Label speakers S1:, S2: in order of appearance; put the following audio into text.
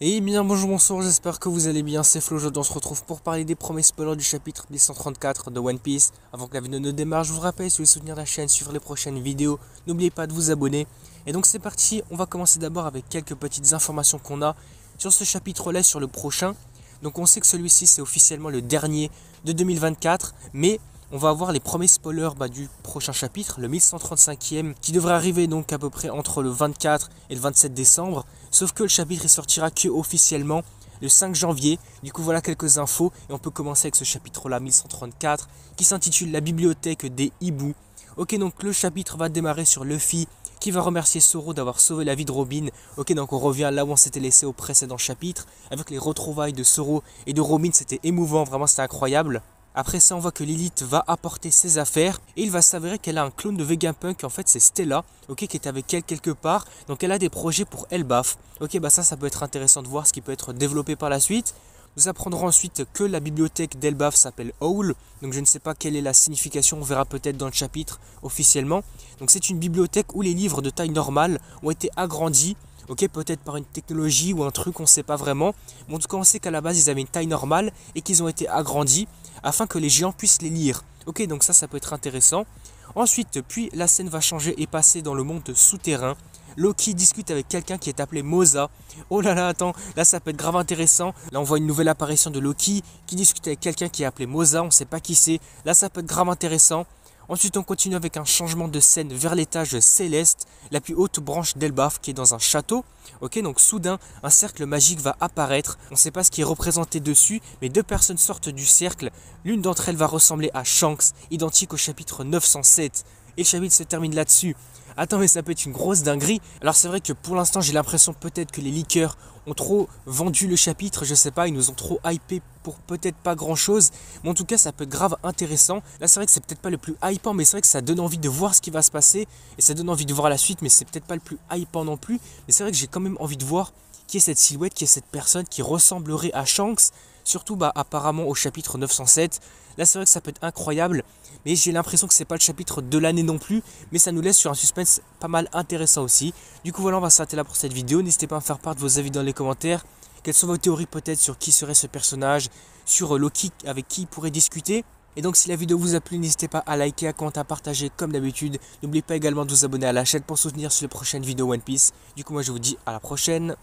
S1: Et bien bonjour, bonsoir, j'espère que vous allez bien, c'est Flo, aujourd'hui on se retrouve pour parler des premiers spoilers du chapitre 1134 de One Piece. Avant que la vidéo ne démarre, je vous rappelle, si vous voulez soutenir la chaîne, suivre les prochaines vidéos, n'oubliez pas de vous abonner. Et donc c'est parti, on va commencer d'abord avec quelques petites informations qu'on a sur ce chapitre-là, sur le prochain. Donc on sait que celui-ci c'est officiellement le dernier de 2024, mais on va avoir les premiers spoilers du prochain chapitre, le 1135e, qui devrait arriver donc à peu près entre le 24 et le 27 décembre. Sauf que le chapitre il sortira que officiellement le 5 janvier. Du coup voilà quelques infos et on peut commencer avec ce chapitre-là 1134 qui s'intitule La bibliothèque des hiboux. Ok, donc le chapitre va démarrer sur Luffy qui va remercier Zoro d'avoir sauvé la vie de Robin. Ok, donc on revient là où on s'était laissé au précédent chapitre avec les retrouvailles de Zoro et de Robin. C'était émouvant, vraiment c'était incroyable. Après ça, on voit que Lilith va apporter ses affaires et il va s'avérer qu'elle a un clone de Vegapunk. En fait, c'est Stella, ok, qui est avec elle quelque part. Donc, elle a des projets pour Elbaf. Ok, bah ça peut être intéressant de voir ce qui peut être développé par la suite. Nous apprendrons ensuite que la bibliothèque d'Elbaf s'appelle Howl. Donc, je ne sais pas quelle est la signification. On verra peut-être dans le chapitre officiellement. Donc, c'est une bibliothèque où les livres de taille normale ont été agrandis. Ok, peut-être par une technologie ou un truc, on ne sait pas vraiment. Mais en tout cas, on sait qu'à la base, ils avaient une taille normale et qu'ils ont été agrandis afin que les géants puissent les lire. Ok, donc ça peut être intéressant. Ensuite, puis la scène va changer et passer dans le monde souterrain. Loki discute avec quelqu'un qui est appelé Moza. Oh là là, attends, là ça peut être grave intéressant. Là on voit une nouvelle apparition de Loki qui discute avec quelqu'un qui est appelé Moza, on ne sait pas qui c'est. Là ça peut être grave intéressant. Ensuite, on continue avec un changement de scène vers l'étage céleste, la plus haute branche d'Elbaf qui est dans un château. Ok, donc soudain, un cercle magique va apparaître. On ne sait pas ce qui est représenté dessus, mais deux personnes sortent du cercle. L'une d'entre elles va ressembler à Shanks, identique au chapitre 907. Et le chapitre se termine là-dessus. Attends, mais ça peut être une grosse dinguerie. Alors c'est vrai que pour l'instant, j'ai l'impression peut-être que les leakers ont trop vendu le chapitre, je sais pas, ils nous ont trop hypé pour peut-être pas grand-chose. Mais en tout cas, ça peut être grave intéressant. Là, c'est vrai que c'est peut-être pas le plus hypant, mais c'est vrai que ça donne envie de voir ce qui va se passer. Et ça donne envie de voir la suite, mais c'est peut-être pas le plus hypant non plus. Mais c'est vrai que j'ai quand même envie de voir qui est cette silhouette, qui est cette personne qui ressemblerait à Shanks. Surtout apparemment au chapitre 907. Là c'est vrai que ça peut être incroyable, mais j'ai l'impression que c'est pas le chapitre de l'année non plus, mais ça nous laisse sur un suspense pas mal intéressant aussi. Du coup voilà, on va s'arrêter là pour cette vidéo. N'hésitez pas à me faire part de vos avis dans les commentaires. Quelles sont vos théories peut-être sur qui serait ce personnage, sur Loki avec qui il pourrait discuter. Et donc si la vidéo vous a plu, n'hésitez pas à liker, à commenter, à partager comme d'habitude. N'oubliez pas également de vous abonner à la chaîne pour soutenir sur les prochaines vidéos One Piece. Du coup moi je vous dis à la prochaine.